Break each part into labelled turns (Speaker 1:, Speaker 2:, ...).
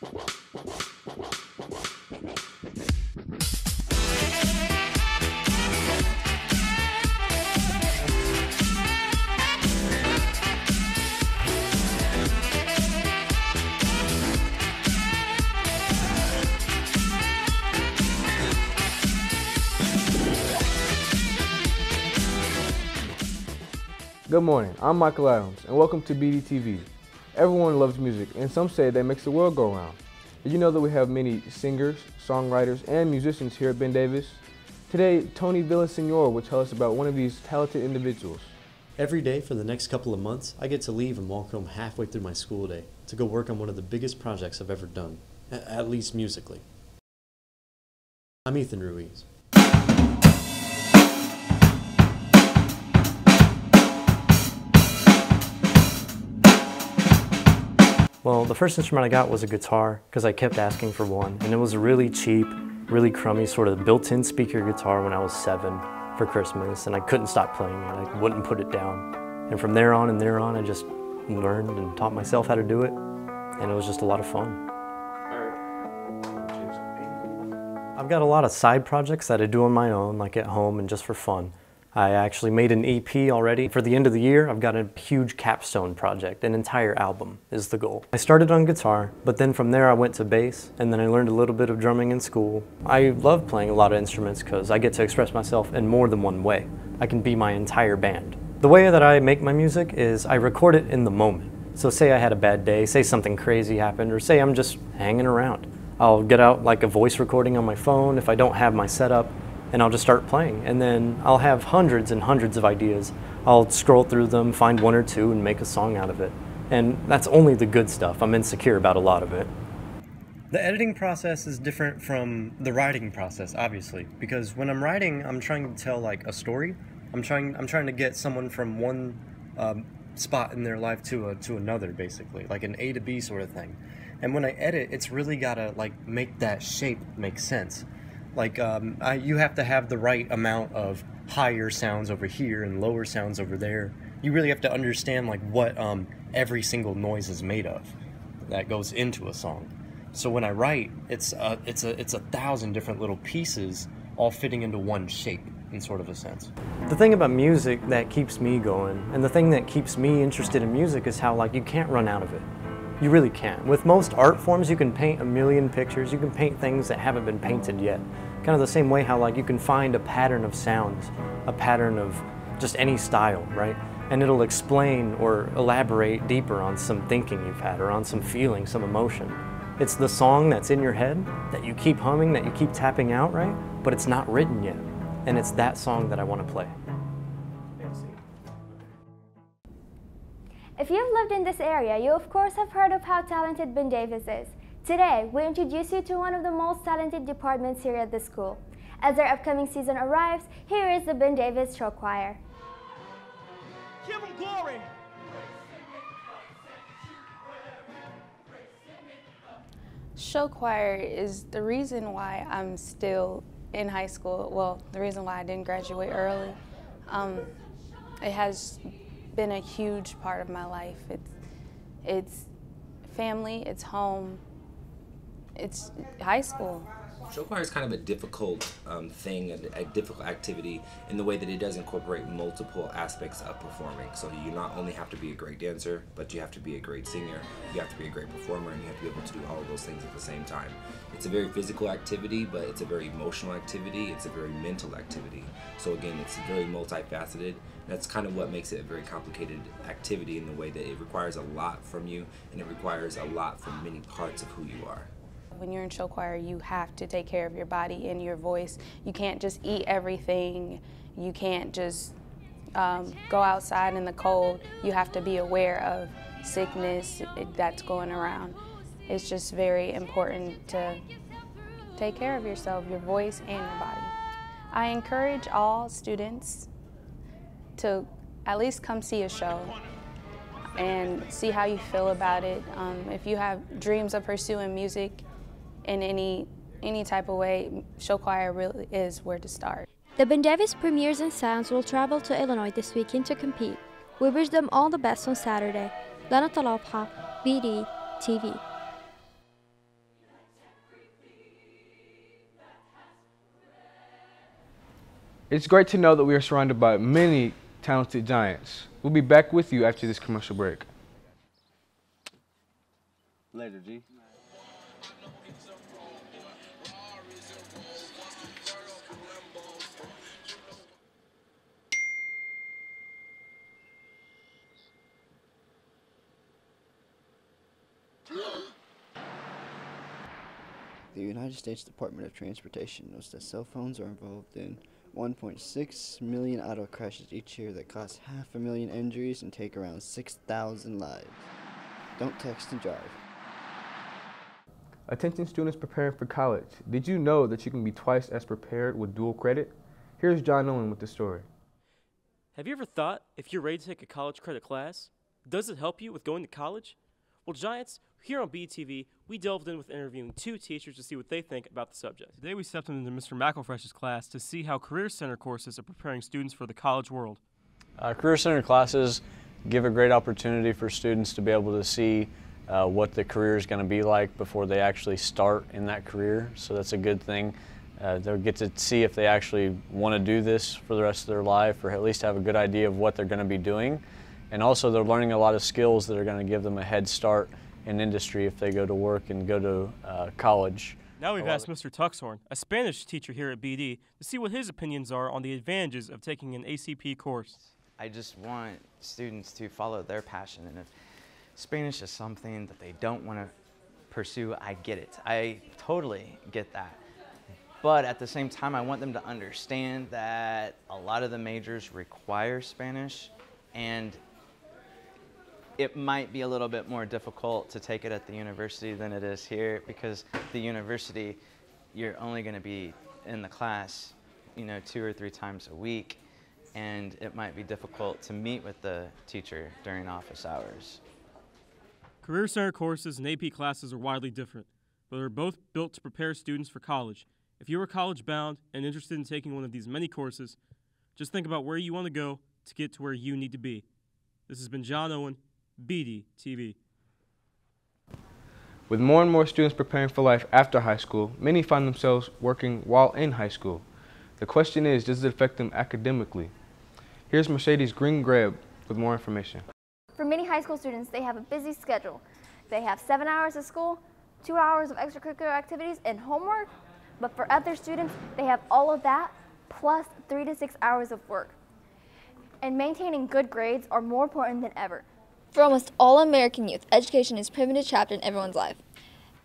Speaker 1: Good morning, I'm Michael Adams, and welcome to BDTV. Everyone loves music, and some say that makes the world go round. Did you know that we have many singers, songwriters, and musicians here at Ben Davis? Today, Tony Villasenor will tell us about one of these talented individuals.
Speaker 2: Every day for the next couple of months, I get to leave and walk home halfway through my school day to go work on one of the biggest projects I've ever done, at least musically. I'm Ethan Ruiz. Well, the first instrument I got was a guitar because I kept asking for one, and it was a really cheap, really crummy sort of built-in speaker guitar when I was 7 for Christmas, and I couldn't stop playing it. I wouldn't put it down. And from there on, I just learned and taught myself how to do it, and it was just a lot of fun. I've got a lot of side projects that I do on my own, like at home and just for fun. I actually made an EP already. For the end of the year, I've got a huge capstone project. An entire album is the goal. I started on guitar, but then from there I went to bass, and then I learned a little bit of drumming in school. I love playing a lot of instruments because I get to express myself in more than one way. I can be my entire band. The way that I make my music is I record it in the moment. So say I had a bad day, say something crazy happened, or say I'm just hanging around. I'll get out like a voice recording on my phone if I don't have my setup, and I'll just start playing, and then I'll have hundreds and hundreds of ideas. I'll scroll through them, find one or two, and make a song out of it. And that's only the good stuff. I'm insecure about a lot of it. The editing process is different from the writing process, obviously, because when I'm writing, I'm trying to tell like a story. I'm trying to get someone from one spot in their life to another, basically, like an A to B sort of thing. And when I edit, it's really gotta like make that shape make sense. Like, you have to have the right amount of higher sounds over here and lower sounds over there. You really have to understand like what every single noise is made of that goes into a song. So when I write, it's a 1,000 different little pieces all fitting into one shape in sort of a sense. The thing about music that keeps me going, and the thing that keeps me interested in music, is how like you can't run out of it. You really can't. With most art forms, you can paint a million pictures. You can paint things that haven't been painted yet. Kind of the same way how like you can find a pattern of sounds, a pattern of just any style, right? And it'll explain or elaborate deeper on some thinking you've had or on some feeling, some emotion. It's the song that's in your head that you keep humming, that you keep tapping out, right? But it's not written yet. And it's that song that I want to play.
Speaker 3: If you've lived in this area, you of course have heard of how talented Ben Davis is. Today, we introduce you to one of the most talented departments here at the school. As our upcoming season arrives, here is the Ben Davis Show Choir.
Speaker 4: Give him glory!
Speaker 5: Show choir is the reason why I'm still in high school. Well, the reason why I didn't graduate early. It has been a huge part of my life. It's family, it's home, it's high school.
Speaker 6: Show choir is kind of a difficult thing, a difficult activity in the way that it does incorporate multiple aspects of performing. So you not only have to be a great dancer, but you have to be a great singer, you have to be a great performer, and you have to be able to do all of those things at the same time. It's a very physical activity, but it's a very emotional activity, it's a very mental activity. So again, it's very multifaceted. That's kind of what makes it a very complicated activity in the way that it requires a lot from you, and it requires a lot from many parts of who you are.
Speaker 5: When you're in show choir, you have to take care of your body and your voice. You can't just eat everything. You can't just go outside in the cold. You have to be aware of sickness that's going around. It's just very important to take care of yourself, your voice and your body. I encourage all students to at least come see a show and see how you feel about it. If you have dreams of pursuing music in any type of way, show choir really is where to start.
Speaker 3: The Ben Davis Premiers and Sounds will travel to Illinois this weekend to compete. We wish them all the best on Saturday. Lana Talabha, BDTV.
Speaker 1: It's great to know that we are surrounded by many talented giants. We'll be back with you after this commercial break.
Speaker 7: Later, G.
Speaker 8: The United States Department of Transportation knows that cell phones are involved in 1.6 million auto crashes each year that cause 500,000 injuries and take around 6,000 lives. Don't text and drive.
Speaker 1: Attention students preparing for college. Did you know that you can be twice as prepared with dual credit? Here's John Owen with the story.
Speaker 9: Have you ever thought if you're ready to take a college credit class, does it help you with going to college? Well, Giants, here on BDTV, we delved in with interviewing 2 teachers to see what they think about the subject. Today we stepped into Mr. McElfresh's class to see how Career Center courses are preparing students for the college world.
Speaker 10: Career Center classes give a great opportunity for students to be able to see what the career is going to be like before they actually start in that career, so that's a good thing. They'll get to see if they actually want to do this for the rest of their life, or at least have a good idea of what they're going to be doing. And also they're learning a lot of skills that are going to give them a head start in industry if they go to work and go to college.
Speaker 9: Now we've asked Mr. Tuxhorn, a Spanish teacher here at BD, to see what his opinions are on the advantages of taking an ACP course.
Speaker 11: I just want students to follow their passion, and if Spanish is something that they don't want to pursue, I get it. I totally get that. But at the same time, I want them to understand that a lot of the majors require Spanish, and it might be a little bit more difficult to take it at the university than it is here, because the university, you're only going to be in the class, 2 or 3 times a week, and it might be difficult to meet with the teacher during office hours.
Speaker 9: Career Center courses and AP classes are widely different, but they're both built to prepare students for college. If you are college bound and interested in taking one of these many courses, just think about where you want to go to get to where you need to be. This has been John Owen, BDTV.
Speaker 1: With more and more students preparing for life after high school, many find themselves working while in high school. The question is, does it affect them academically? Here's Mercedes Green-Greb with more information.
Speaker 3: For many high school students, they have a busy schedule. They have 7 hours of school, 2 hours of extracurricular activities, and homework. But for other students, they have all of that, plus 3 to 6 hours of work. And maintaining good grades are more important than ever. For almost all American youth, education is a primitive chapter in everyone's life.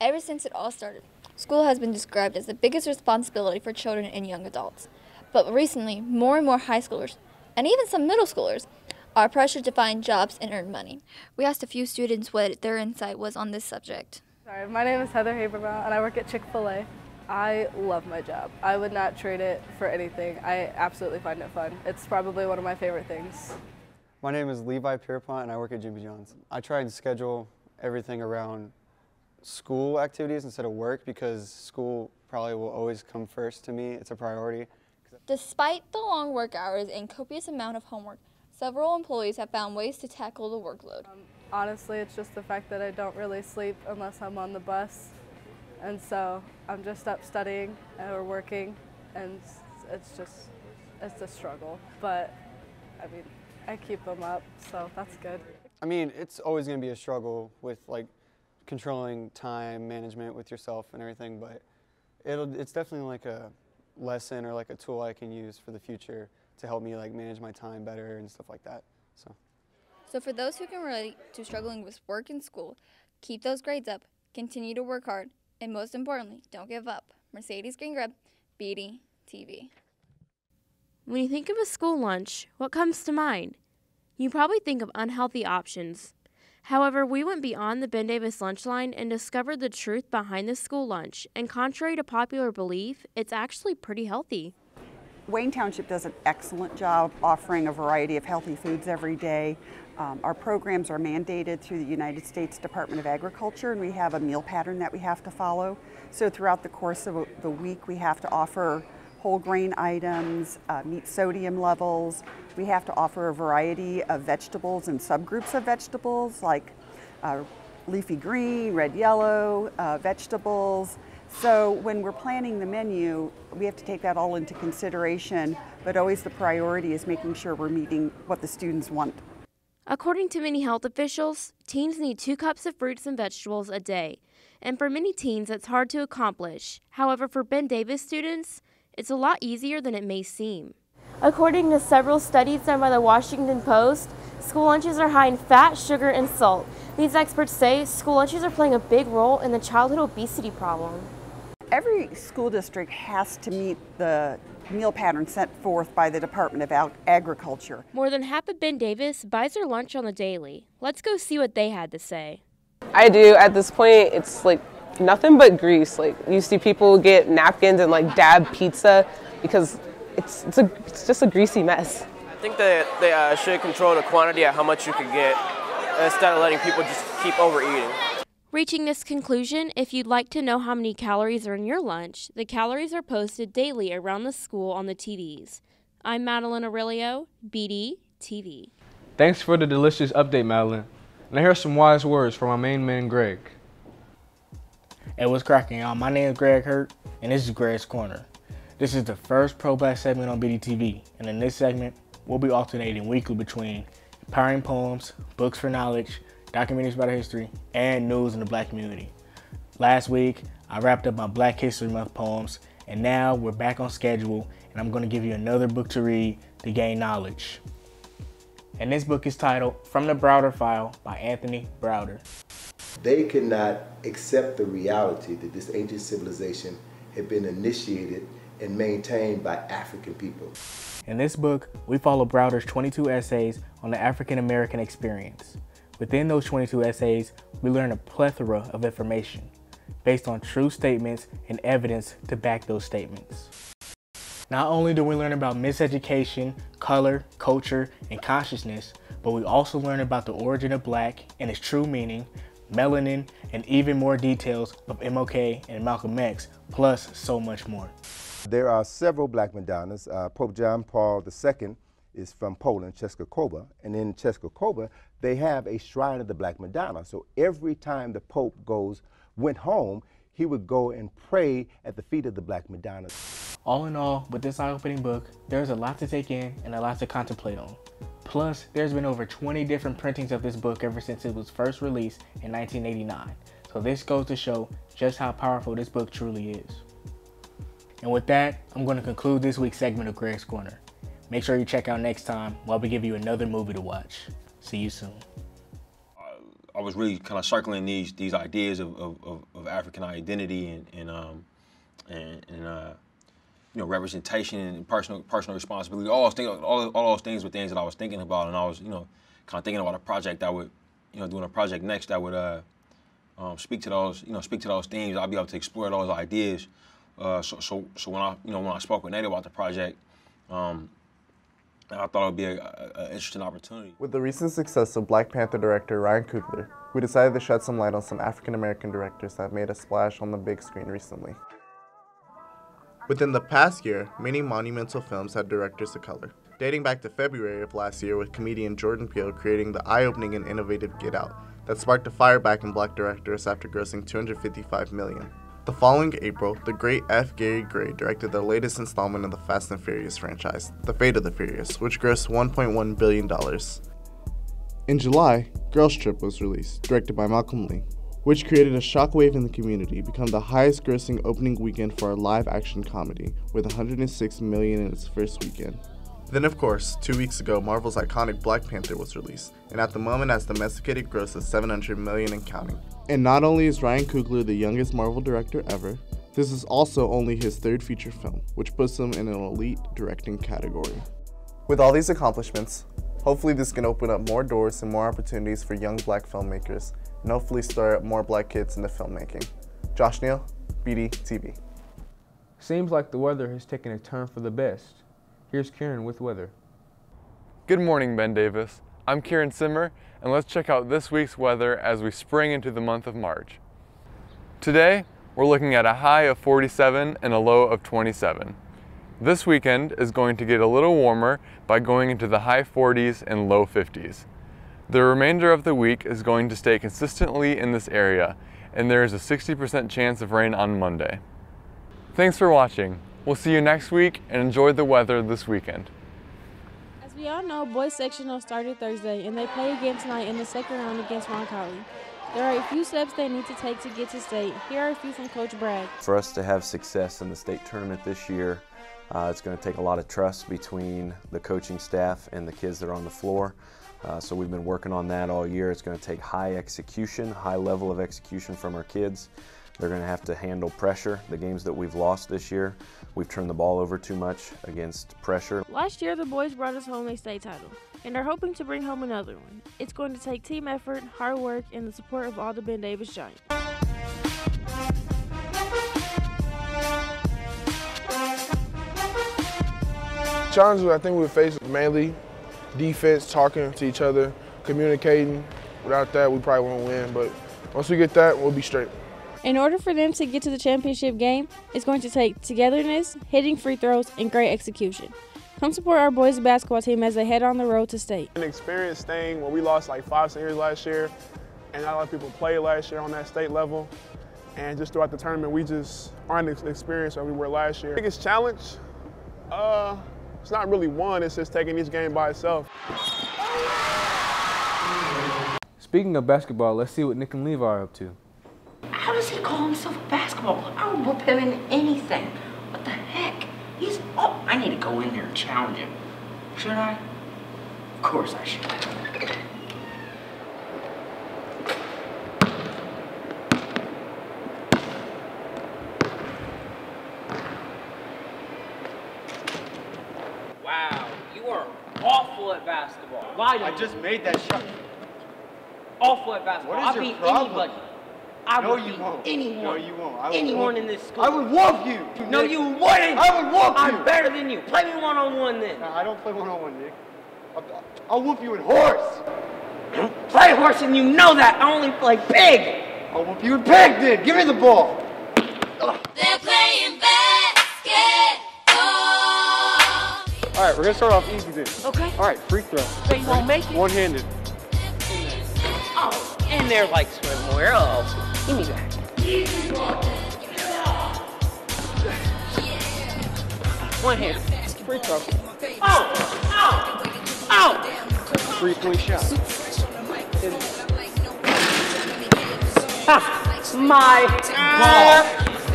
Speaker 3: Ever since it all started, school has been described as the biggest responsibility for children and young adults. But recently, more and more high schoolers, and even some middle schoolers, are pressured to find jobs and earn money. We asked a few students what their insight was on this subject.
Speaker 12: Sorry, my name is Heather Haberbaum, and I work at Chick-fil-A. I love my job. I would not trade it for anything. I absolutely find it fun. It's probably one of my favorite things.
Speaker 13: My name is Levi Pierpont, and I work at Jimmy John's. I try and schedule everything around school activities instead of work, because school probably will always come first to me. It's a priority.
Speaker 3: Despite the long work hours and copious amount of homework, several employees have found ways to tackle the workload.
Speaker 12: Honestly, it's just the fact that I don't really sleep unless I'm on the bus. And so I'm just up studying or working, and it's a struggle. But I mean, I keep them up, so that's good.
Speaker 13: I mean, it's always going to be a struggle with controlling time management with yourself and everything, but it's definitely like a lesson or like a tool I can use for the future to help me manage my time better and stuff like that.
Speaker 3: So for those who can relate to struggling with work and school, keep those grades up, continue to work hard, and most importantly, don't give up. Mercedes Green-Greb, BDTV.
Speaker 14: When you think of a school lunch, what comes to mind? You probably think of unhealthy options. However, we went beyond the Ben Davis lunch line and discovered the truth behind the school lunch, and contrary to popular belief, it's actually pretty healthy.
Speaker 15: Wayne Township does an excellent job offering a variety of healthy foods every day. Our programs are mandated through the United States Department of Agriculture, and we have a meal pattern that we have to follow. So throughout the course of the week, we have to offer whole grain items, meet sodium levels. We have to offer a variety of vegetables and subgroups of vegetables like leafy green, red, yellow vegetables, So when we're planning the menu, we have to take that all into consideration, but always the priority is making sure we're meeting what the students want.
Speaker 14: According to many health officials, teens need 2 cups of fruits and vegetables a day. And for many teens, that's hard to accomplish. However, for Ben Davis students, it's a lot easier than it may seem. According to several studies done by the Washington Post, school lunches are high in fat, sugar, and salt. These experts say school lunches are playing a big role in the childhood obesity problem.
Speaker 15: Every school district has to meet the meal pattern set forth by the Department of Agriculture.
Speaker 14: More than half of Ben Davis buys their lunch on the daily. Let's go see what they had to say.
Speaker 7: I do. At this point, it's like nothing but grease. Like you see people get napkins and like dab pizza because it's just a greasy mess.
Speaker 16: I think that they should control the quantity of how much you can get instead of letting people just keep overeating.
Speaker 14: Reaching this conclusion, if you'd like to know how many calories are in your lunch, the calories are posted daily around the school on the TVs. I'm Madeline Aurelio, BDTV.
Speaker 1: Thanks for the delicious update, Madeline. Now here's some wise words from our main man, Greg.
Speaker 17: Hey, what's cracking, y'all? My name is Greg Hurt, and this is Greg's Corner. This is the first pro-black segment on BDTV, and in this segment, we'll be alternating weekly between empowering poems, books for knowledge, documentaries about history, and news in the black community. Last week, I wrapped up my Black History Month poems, and now we're back on schedule, and I'm going to give you another book to read to gain knowledge. And this book is titled From the Browder File by Anthony Browder.
Speaker 18: They could not accept the reality that this ancient civilization had been initiated and maintained by African people.
Speaker 17: In this book, we follow Browder's 22 essays on the African American experience. Within those 22 essays, we learn a plethora of information based on true statements and evidence to back those statements. Not only do we learn about miseducation, color, culture, and consciousness, but we also learn about the origin of black and its true meaning, melanin, and even more details of MLK and Malcolm X, plus so much more.
Speaker 19: There are several Black Madonnas. Pope John Paul II is from Poland, Czeskokowa, and in Czeskokowa, they have a shrine of the Black Madonna. So every time the Pope went home, he would go and pray at the feet of the Black Madonna.
Speaker 17: All in all, with this eye-opening book, there's a lot to take in and a lot to contemplate on. Plus, there's been over 20 different printings of this book ever since it was first released in 1989. So this goes to show just how powerful this book truly is. And with that, I'm going to conclude this week's segment of Greg's Corner. Make sure you check out next time while we give you another movie to watch. See you soon.
Speaker 20: I was really kind of circling these ideas of African identity and you know, representation and personal responsibility. All those things were things that I was thinking about, and I was, you know, kind of thinking about a project that would, you know, doing a project next that would speak to those themes. I'll be able to explore those ideas. So when I spoke with Nate about the project, I thought it would be an interesting opportunity.
Speaker 21: With the recent success of Black Panther director Ryan Coogler, we decided to shed some light on some African American directors that made a splash on the big screen recently. Within the past year, many monumental films had directors of color, dating back to February of last year with comedian Jordan Peele creating the eye-opening and innovative Get Out that sparked a fire back in black directors after grossing $255 million. The following April, the great F. Gary Gray directed the latest installment of the Fast and Furious franchise, The Fate of the Furious, which grossed $1.1 billion. In July, Girls Trip was released, directed by Malcolm Lee, which created a shockwave in the community, becoming the highest-grossing opening weekend for a live-action comedy, with $106 million in its first weekend. Then, of course, 2 weeks ago, Marvel's iconic Black Panther was released, and at the moment has domesticated gross of $700 million and counting. And not only is Ryan Coogler the youngest Marvel director ever, this is also only his third feature film, which puts him in an elite directing category. With all these accomplishments, hopefully this can open up more doors and more opportunities for young black filmmakers, and hopefully stir up more black kids into filmmaking. Josh Neal, BDTV.
Speaker 1: Seems like the weather has taken a turn for the best. Here's Kieran with weather.
Speaker 22: Good morning, Ben Davis. I'm Kieran Simmer, and let's check out this week's weather as we spring into the month of March. Today, we're looking at a high of 47 and a low of 27. This weekend is going to get a little warmer by going into the high 40s and low 50s. The remainder of the week is going to stay consistently in this area, and there is a 60% chance of rain on Monday. Thanks for watching. We'll see you next week, and enjoy the weather this weekend.
Speaker 14: As we all know, boys sectional started Thursday, and they play again tonight in the second round against Roncalli. There are a few steps they need to take to get to state. Here are a few from Coach Bragg.
Speaker 2: For us to have success in the state tournament this year, it's going to take a lot of trust between the coaching staff and the kids that are on the floor. So we've been working on that all year. It's going to take high execution, high level of execution from our kids. They're going to have to handle pressure. The games that we've lost this year, we've turned the ball over too much against pressure.
Speaker 14: Last year, the boys brought us home a state title, and are hoping to bring home another one. It's going to take team effort, hard work, and the support of all the Ben Davis Giants.
Speaker 4: Challenges I think we face mainly defense, talking to each other, communicating. Without that, we probably won't win, but once we get that, we'll be straight.
Speaker 14: In order for them to get to the championship game, it's going to take togetherness, hitting free throws, and great execution. Come support our boys basketball team as they head on the road to state.
Speaker 4: An experience thing where we lost like 5 seniors last year, and not a lot of people played last year on that state level. And just throughout the tournament, we just aren't experienced like we were last year. Biggest challenge? It's not really one, it's just taking each game by itself.
Speaker 1: Speaking of basketball, let's see what Nick and Levi are up to.
Speaker 23: How does he call himself a basketball player? I would whoop him in anything. What the heck? He's, oh, I need to go in there and challenge him. Should I? Of course I should.
Speaker 24: Wow, you are awful at basketball. Why?
Speaker 25: I just made that shot.
Speaker 24: Awful at basketball.
Speaker 25: What is your
Speaker 24: I'll beat
Speaker 25: problem?
Speaker 24: anybody. I
Speaker 25: No,
Speaker 24: would
Speaker 25: you
Speaker 24: beat
Speaker 25: won't.
Speaker 24: anyone.
Speaker 25: No, you won't. I will
Speaker 24: Anyone
Speaker 25: whoop
Speaker 24: in
Speaker 25: you.
Speaker 24: this school.
Speaker 25: I would whoop you.
Speaker 24: No,
Speaker 25: Nick.
Speaker 24: you wouldn't.
Speaker 25: I would whoop you.
Speaker 24: I'm better than you. Play me one-on-one then.
Speaker 25: No, I don't play one-on-one, Nick. I'll whoop you in horse.
Speaker 24: Play horse and you know that. I only play pig.
Speaker 25: I'll whoop you in pig then. Give me the ball.
Speaker 26: They're playing basketball.
Speaker 25: All right, we're going to start off easy then.
Speaker 24: Okay.
Speaker 25: All right, free throw.
Speaker 24: So you won't make it?
Speaker 25: One-handed.
Speaker 24: Oh, and they're like swimwear. Oh, give me that. One hand.
Speaker 25: Free throw.
Speaker 24: Oh! Oh! Oh!
Speaker 25: 3-point shot.
Speaker 24: My ball.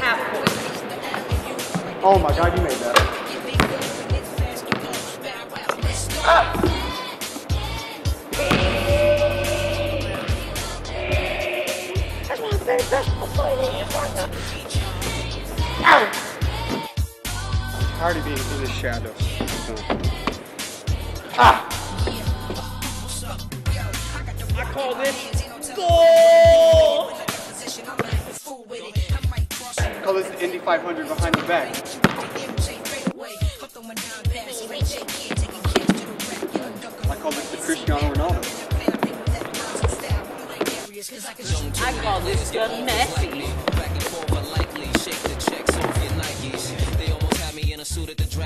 Speaker 24: Half point.
Speaker 25: Oh my God, you made that.
Speaker 24: That's my favorite basketball player.
Speaker 25: Tired of being in the shadow.
Speaker 24: I call this goal.
Speaker 25: Call this the Indy 500 behind the back. I call this the Cristiano Ronaldo.
Speaker 24: I call this the Messi.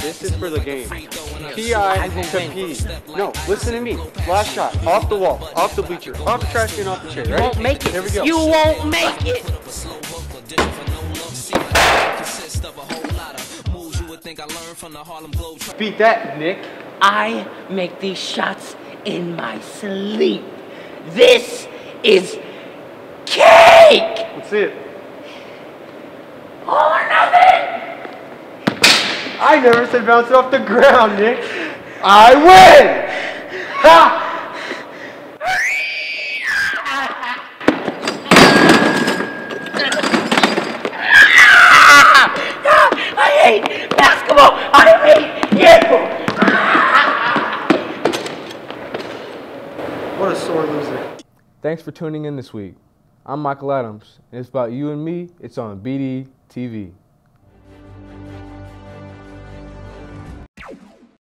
Speaker 25: This is for the game. P.I. to P. No, listen to me. Last shot. Off the wall. Off the bleacher. Off the trash can. Off the chair.
Speaker 24: You
Speaker 25: Right?
Speaker 24: won't make it.
Speaker 25: Here we go.
Speaker 24: You won't make it.
Speaker 25: Beat that, Nick.
Speaker 24: I make these shots in my sleep. This is cake.
Speaker 25: Let's see it.
Speaker 24: All or nothing.
Speaker 25: I never said bounce it off the ground, Nick. I win! Ha!
Speaker 24: I hate basketball. I hate you.
Speaker 25: What a sore loser.
Speaker 1: Thanks for tuning in this week. I'm Michael Adams, and it's about you and me. It's on BDTV.